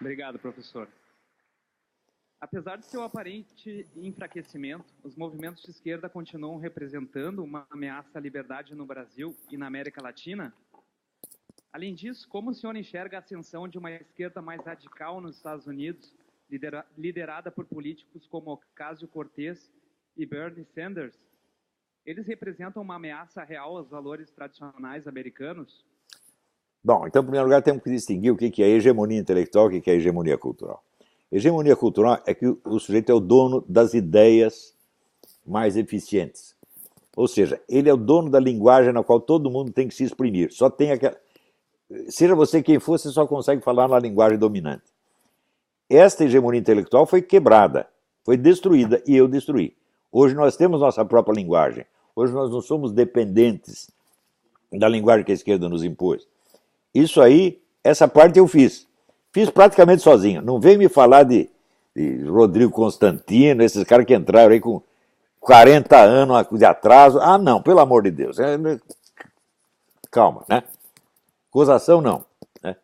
Obrigado, professor. Apesar de seu aparente enfraquecimento, os movimentos de esquerda continuam representando uma ameaça à liberdade no Brasil e na América Latina? Além disso, como o senhor enxerga a ascensão de uma esquerda mais radical nos Estados Unidos, liderada por políticos como Ocasio-Cortez e Bernie Sanders? Eles representam uma ameaça real aos valores tradicionais americanos? Bom, então, em primeiro lugar, temos que distinguir o que é hegemonia intelectual e o que é hegemonia cultural. Hegemonia cultural é que o sujeito é o dono das ideias mais eficientes. Ou seja, ele é o dono da linguagem na qual todo mundo tem que se exprimir. Só tem aquela... Seja você quem for, você só consegue falar na linguagem dominante. Esta hegemonia intelectual foi quebrada, foi destruída e eu destruí. Hoje nós temos nossa própria linguagem. Hoje nós não somos dependentes da linguagem que a esquerda nos impôs. Isso aí, essa parte eu fiz. Fiz praticamente sozinho. Não vem me falar de Rodrigo Constantino, esses caras que entraram aí com 40 anos de atraso. Ah, não, pelo amor de Deus. Calma, né? Gozação não. Né?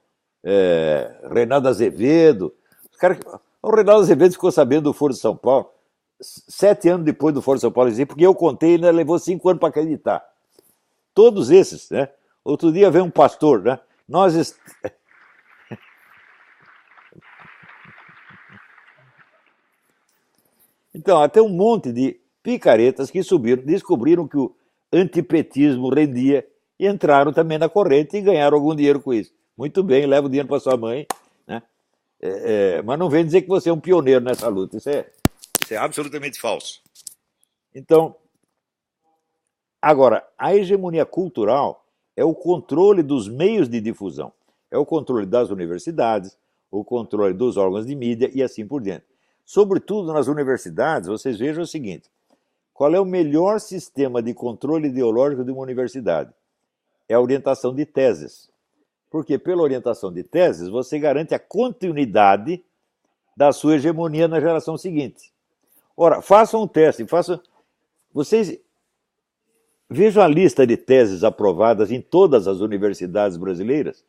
Reinaldo Azevedo. O Reinaldo Azevedo ficou sabendo do Foro de São Paulo 7 anos depois do Foro de São Paulo, porque eu contei e ele levou 5 anos para acreditar. Todos esses, né? Outro dia veio um pastor, né? Então, até um monte de picaretas que subiram, descobriram que o antipetismo rendia e entraram também na corrente e ganharam algum dinheiro com isso. Muito bem, leva o dinheiro para sua mãe, né? Mas não vem dizer que você é um pioneiro nessa luta. Isso é absolutamente falso. Então, agora, a hegemonia cultural é o controle dos meios de difusão. É o controle das universidades, o controle dos órgãos de mídia e assim por diante. Sobretudo nas universidades, vocês vejam o seguinte: qual é o melhor sistema de controle ideológico de uma universidade? É a orientação de teses. Porque pela orientação de teses, você garante a continuidade da sua hegemonia na geração seguinte. Ora, façam um teste, vocês vejam a lista de teses aprovadas em todas as universidades brasileiras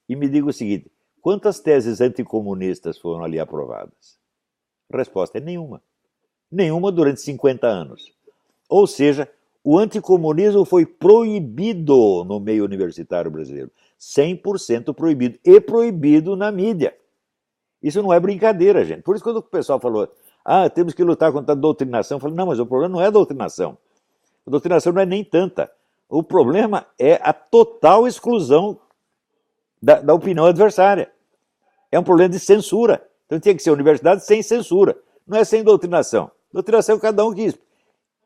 e me digam o seguinte: quantas teses anticomunistas foram ali aprovadas? A resposta é nenhuma. Nenhuma durante 50 anos. Ou seja, o anticomunismo foi proibido no meio universitário brasileiro. 100% proibido. E proibido na mídia. Isso não é brincadeira, gente. Por isso, quando o pessoal falou, temos que lutar contra a doutrinação, eu falei, não, mas o problema não é a doutrinação. A doutrinação não é nem tanta. O problema é a total exclusão da opinião adversária. É um problema de censura. Então tinha que ser universidade sem censura. Não é sem doutrinação. Doutrinação é cada um que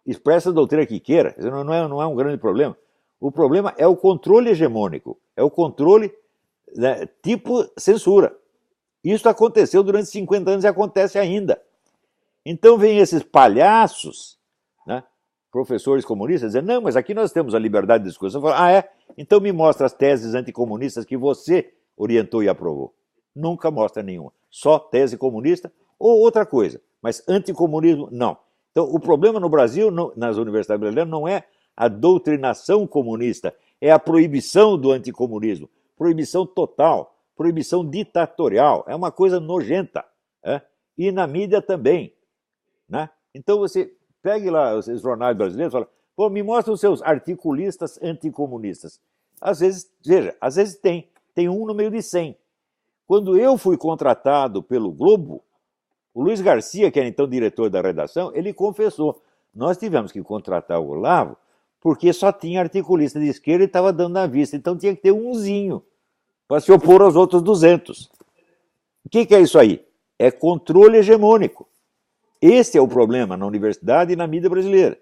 expressa a doutrina que queira. Isso não é um grande problema. O problema é o controle hegemônico. É o controle, né, tipo censura. Isso aconteceu durante 50 anos e acontece ainda. Então vem esses palhaços, né, professores comunistas, dizendo, não, mas aqui nós temos a liberdade de discussão. Eu falo, então me mostra as teses anticomunistas que você orientou e aprovou. Nunca mostra nenhuma. Só tese comunista ou outra coisa. Mas anticomunismo, não. Então, o problema no Brasil, nas universidades brasileiras, não é a doutrinação comunista, é a proibição do anticomunismo. Proibição total, proibição ditatorial. É uma coisa nojenta. E na mídia também. Né? Então, você pegue lá os jornais brasileiros e fala, pô, me mostra os seus articulistas anticomunistas. Às vezes, veja, às vezes tem um no meio de 100. Quando eu fui contratado pelo Globo, o Luiz Garcia, que era então diretor da redação, ele confessou, nós tivemos que contratar o Olavo porque só tinha articulista de esquerda e estava dando na vista, então tinha que ter umzinho para se opor aos outros 200. O que é isso aí? É controle hegemônico. Esse é o problema na universidade e na mídia brasileira.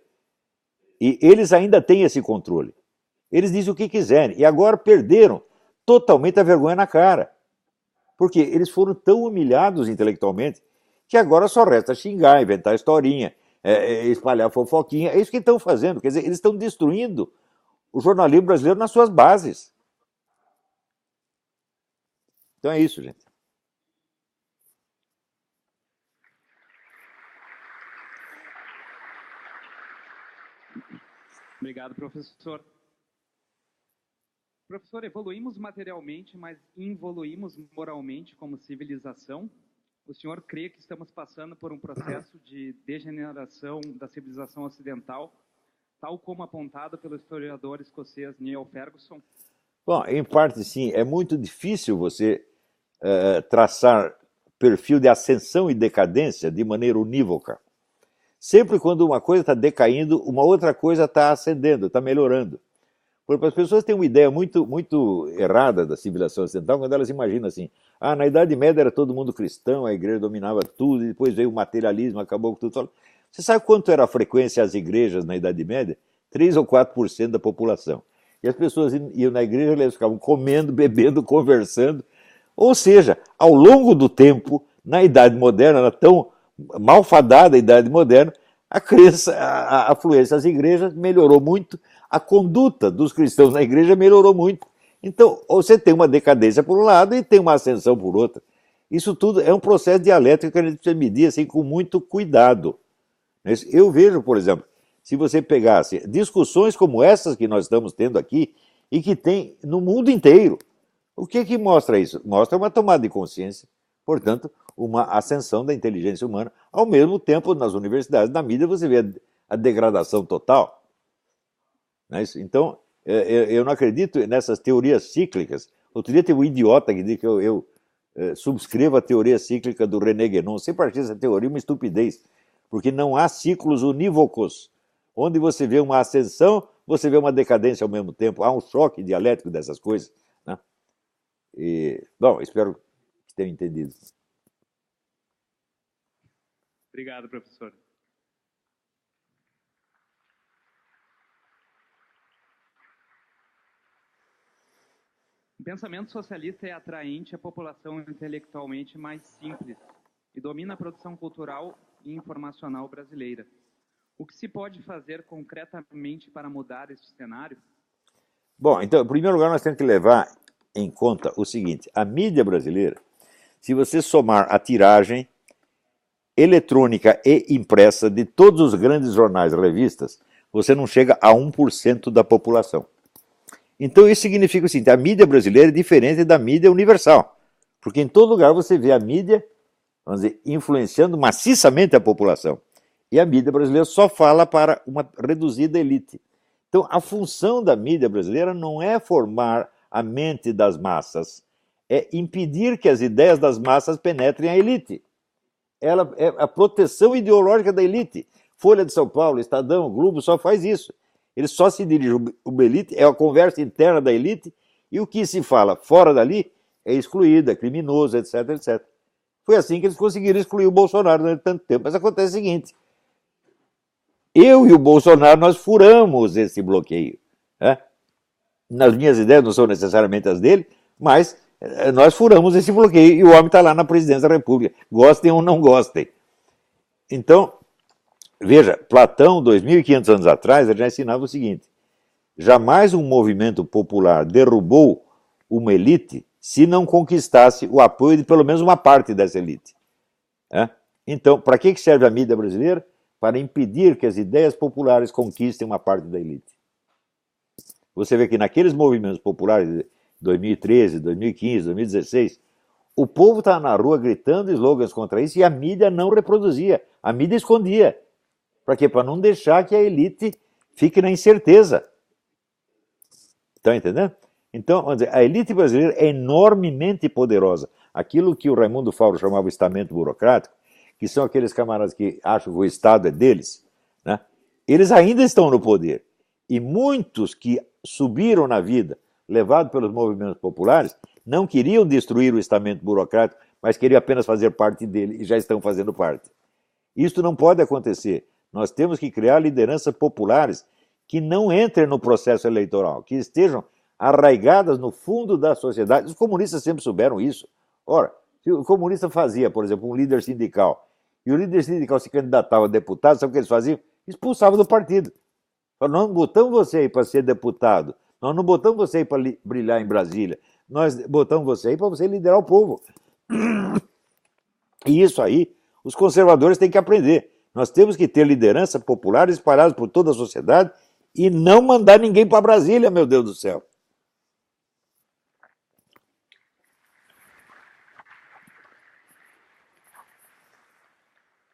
E eles ainda têm esse controle. Eles dizem o que quiserem. E agora perderam totalmente a vergonha na cara. Porque eles foram tão humilhados intelectualmente que agora só resta xingar, inventar historinha, espalhar fofoquinha. É isso que estão fazendo. Quer dizer, eles estão destruindo o jornalismo brasileiro nas suas bases. Então é isso, gente. Obrigado, professor. Professor, evoluímos materialmente, mas involuímos moralmente como civilização? O senhor crê que estamos passando por um processo de degeneração da civilização ocidental, tal como apontado pelo historiador escocês Neil Ferguson? Bom, em parte sim. É muito difícil você traçar perfil de ascensão e decadência de maneira unívoca. Sempre quando uma coisa está decaindo, uma outra coisa está ascendendo, está melhorando. Porque as pessoas têm uma ideia muito errada da civilização ocidental quando elas imaginam assim: na Idade Média era todo mundo cristão, a igreja dominava tudo, e depois veio o materialismo, acabou com tudo. Você sabe quanto era a frequência às igrejas na Idade Média? 3 ou 4% da população. E as pessoas iam na igreja, eles ficavam comendo, bebendo, conversando. Ou seja, ao longo do tempo, na Idade Moderna, era tão malfadada a Idade Moderna, a afluência às igrejas melhorou muito, a conduta dos cristãos na igreja melhorou muito. Então, você tem uma decadência por um lado e tem uma ascensão por outro. Isso tudo é um processo dialético que a gente precisa medir assim, com muito cuidado. Eu vejo, por exemplo, se você pegasse discussões como essas que nós estamos tendo aqui e que tem no mundo inteiro, o que mostra isso? Mostra uma tomada de consciência, portanto, uma ascensão da inteligência humana. Ao mesmo tempo, nas universidades, na mídia, você vê a degradação total. Não é isso? Então, eu não acredito nessas teorias cíclicas. Outro dia teve um idiota que diz que eu subscrevo a teoria cíclica do René Guénon. Sempre achei essa teoria uma estupidez, porque não há ciclos unívocos. Onde você vê uma ascensão, você vê uma decadência ao mesmo tempo. Há um choque dialético dessas coisas. Né? Bom, espero que tenham entendido. Obrigado, professor. O pensamento socialista é atraente à população intelectualmente mais simples e domina a produção cultural e informacional brasileira. O que se pode fazer concretamente para mudar esse cenário? Bom, então, em primeiro lugar, nós temos que levar em conta o seguinte: a mídia brasileira, se você somar a tiragem eletrônica e impressa de todos os grandes jornais e revistas, você não chega a 1% da população. Então isso significa o seguinte: a mídia brasileira é diferente da mídia universal, porque em todo lugar você vê a mídia, vamos dizer, influenciando maciçamente a população. E a mídia brasileira só fala para uma reduzida elite. Então a função da mídia brasileira não é formar a mente das massas, é impedir que as ideias das massas penetrem a elite. Ela é a proteção ideológica da elite. Folha de São Paulo, Estadão, Globo só faz isso. Eles só se dirigem à elite, é a conversa interna da elite, e o que se fala fora dali é excluído, é criminoso, etc, etc. Foi assim que eles conseguiram excluir o Bolsonaro durante tanto tempo. Mas acontece o seguinte: eu e o Bolsonaro, nós furamos esse bloqueio. Né? Nas minhas ideias não são necessariamente as dele, mas nós furamos esse bloqueio e o homem está lá na presidência da República, gostem ou não gostem. Então, veja, Platão, 2.500 anos atrás, ele já ensinava o seguinte: jamais um movimento popular derrubou uma elite se não conquistasse o apoio de pelo menos uma parte dessa elite. Então, para que serve a mídia brasileira? Para impedir que as ideias populares conquistem uma parte da elite. Você vê que naqueles movimentos populares de 2013, 2015, 2016, o povo estava na rua gritando slogans contra isso e a mídia não reproduzia, a mídia escondia. Para quê? Para não deixar que a elite fique na incerteza. Estão entendendo? Então, vamos dizer, a elite brasileira é enormemente poderosa. Aquilo que o Raimundo Fauro chamava de estamento burocrático, que são aqueles camaradas que acham que o Estado é deles, né? Eles ainda estão no poder. E muitos que subiram na vida, levados pelos movimentos populares, não queriam destruir o estamento burocrático, mas queriam apenas fazer parte dele e já estão fazendo parte. Isso não pode acontecer. Nós temos que criar lideranças populares que não entrem no processo eleitoral, que estejam arraigadas no fundo da sociedade. Os comunistas sempre souberam isso. Ora, se o comunista fazia, por exemplo, um líder sindical, e o líder sindical se candidatava a deputado, sabe o que eles faziam? Expulsavam do partido. Falaram, nós não botamos você aí para ser deputado, nós não botamos você aí para brilhar em Brasília, nós botamos você aí para você liderar o povo. E isso aí, os conservadores têm que aprender. Nós temos que ter liderança popular espalhada por toda a sociedade e não mandar ninguém para Brasília, meu Deus do céu.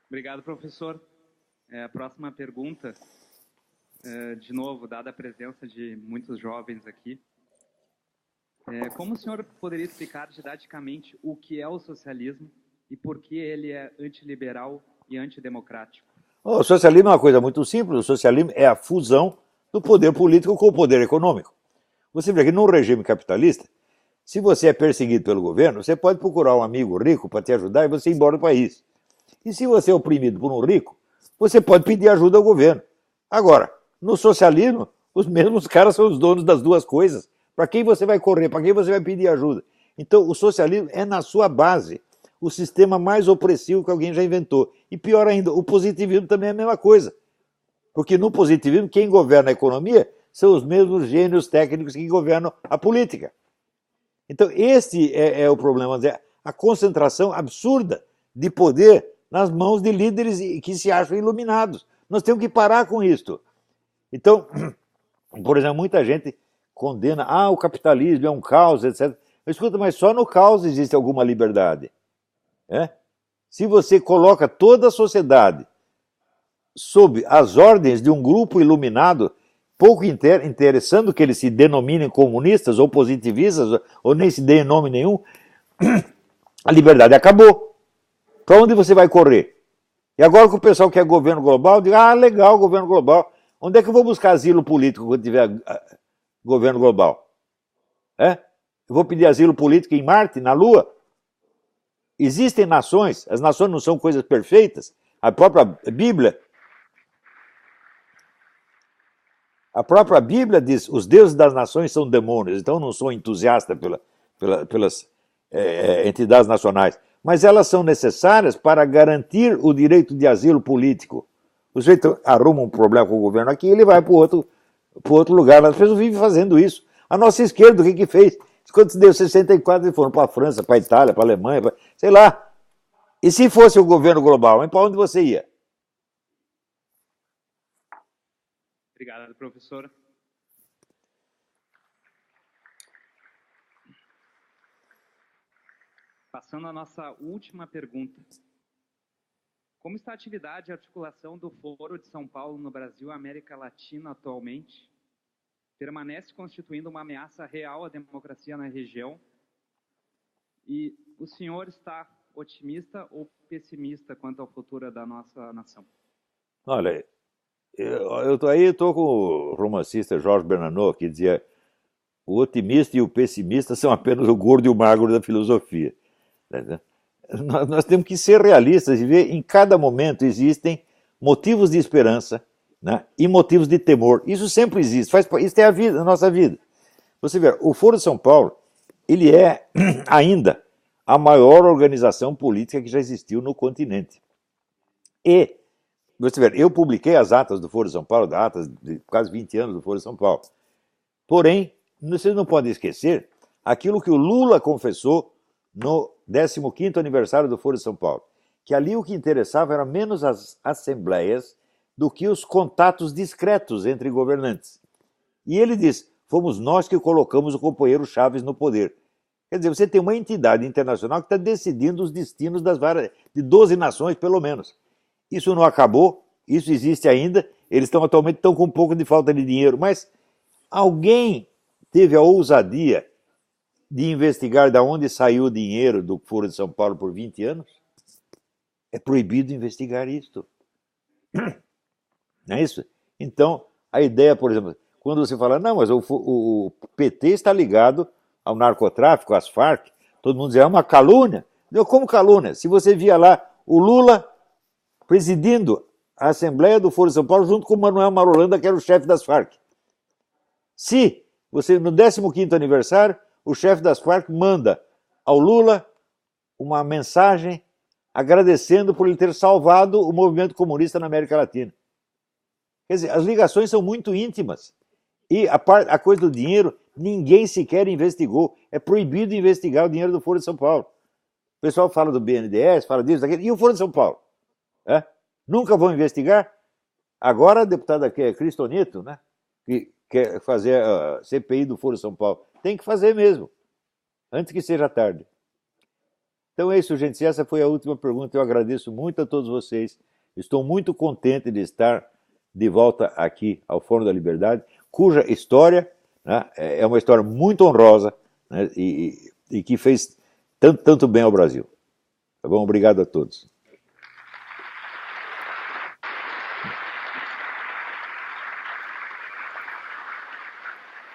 Obrigado, professor. A próxima pergunta, de novo, dada a presença de muitos jovens aqui. Como o senhor poderia explicar didaticamente o que é o socialismo e por que ele é antiliberal e antidemocrático? O socialismo é uma coisa muito simples. O socialismo é a fusão do poder político com o poder econômico. Você vê que num regime capitalista, se você é perseguido pelo governo, você pode procurar um amigo rico para te ajudar e você ir embora do país. E se você é oprimido por um rico, você pode pedir ajuda ao governo. Agora, no socialismo, os mesmos caras são os donos das duas coisas. Para quem você vai correr? Para quem você vai pedir ajuda? Então, o socialismo é, na sua base, o sistema mais opressivo que alguém já inventou. E pior ainda, o positivismo também é a mesma coisa. Porque no positivismo, quem governa a economia são os mesmos gênios técnicos que governam a política. Então, esse é o problema, a concentração absurda de poder nas mãos de líderes que se acham iluminados. Nós temos que parar com isso. Então, por exemplo, muita gente condena, o capitalismo é um caos, etc. Mas escuta, mas só no caos existe alguma liberdade. Se você coloca toda a sociedade sob as ordens de um grupo iluminado, pouco interessando que eles se denominem comunistas ou positivistas, ou nem se deem nome nenhum, a liberdade acabou. Para onde você vai correr? E agora que o pessoal quer governo global, diz, legal, governo global. Onde é que eu vou buscar asilo político quando tiver governo global? Eu vou pedir asilo político em Marte, na Lua? Existem nações, as nações não são coisas perfeitas. A própria Bíblia diz, os deuses das nações são demônios, então eu não sou entusiasta pelas entidades nacionais. Mas elas são necessárias para garantir o direito de asilo político. O sujeito arruma um problema com o governo aqui, ele vai para outro lugar. As pessoas vivem fazendo isso. A nossa esquerda, o que fez? Quando se deu 64, eles foram para a França, para a Itália, para a Alemanha, sei lá. E se fosse o governo global, para onde você ia? Obrigado, professor. Passando à nossa última pergunta. Como está a atividade e articulação do Foro de São Paulo no Brasil e América Latina atualmente? Permanece constituindo uma ameaça real à democracia na região? E o senhor está otimista ou pessimista quanto ao futuro da nossa nação? Olha, eu estou com o romancista Jorge Bernanos, que dizia: o otimista e o pessimista são apenas o gordo e o magro da filosofia. Nós temos que ser realistas e ver, em cada momento existem motivos de esperança, né, e motivos de temor. Isso sempre existe, isso é a nossa vida. Você vê, o Foro de São Paulo, ele é ainda a maior organização política que já existiu no continente. E, você vê, eu publiquei as atas do Foro de São Paulo, atas de quase 20 anos do Foro de São Paulo. Porém, vocês não podem esquecer aquilo que o Lula confessou no 15º aniversário do Foro de São Paulo, que ali o que interessava era menos as assembleias do que os contatos discretos entre governantes. E ele diz, fomos nós que colocamos o companheiro Chaves no poder. Quer dizer, você tem uma entidade internacional que está decidindo os destinos de 12 nações, pelo menos. Isso não acabou, isso existe ainda, eles atualmente estão com um pouco de falta de dinheiro, mas alguém teve a ousadia de investigar de onde saiu o dinheiro do Foro de São Paulo por 20 anos? É proibido investigar isto. Não é isso? Então, a ideia, por exemplo, quando você fala, não, mas o PT está ligado ao narcotráfico, às Farc, todo mundo diz, é uma calúnia. Como calúnia? Se você via lá o Lula presidindo a Assembleia do Foro de São Paulo junto com o Manuel Marolanda, que era o chefe das Farc. Se Você, no 15º aniversário, o chefe das Farc manda ao Lula uma mensagem agradecendo por ele ter salvado o movimento comunista na América Latina. Quer dizer, as ligações são muito íntimas. E a coisa do dinheiro, ninguém sequer investigou. É proibido investigar o dinheiro do Foro de São Paulo. O pessoal fala do BNDES, fala disso, daquilo. E o Foro de São Paulo? É? Nunca vão investigar? Agora a deputada Cristonito, né, que quer fazer a CPI do Foro de São Paulo, tem que fazer mesmo, antes que seja tarde. Então é isso, gente. Essa foi a última pergunta. Eu agradeço muito a todos vocês. Estou muito contente de estar de volta aqui ao Fórum da Liberdade, cuja história, né, é uma história muito honrosa, né, e que fez tanto bem ao Brasil. Tá bom? Obrigado a todos.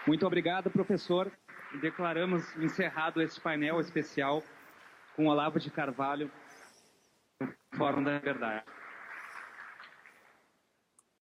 Muito obrigado, professor. Declaramos encerrado esse painel especial com Olavo de Carvalho, no Fórum da Liberdade.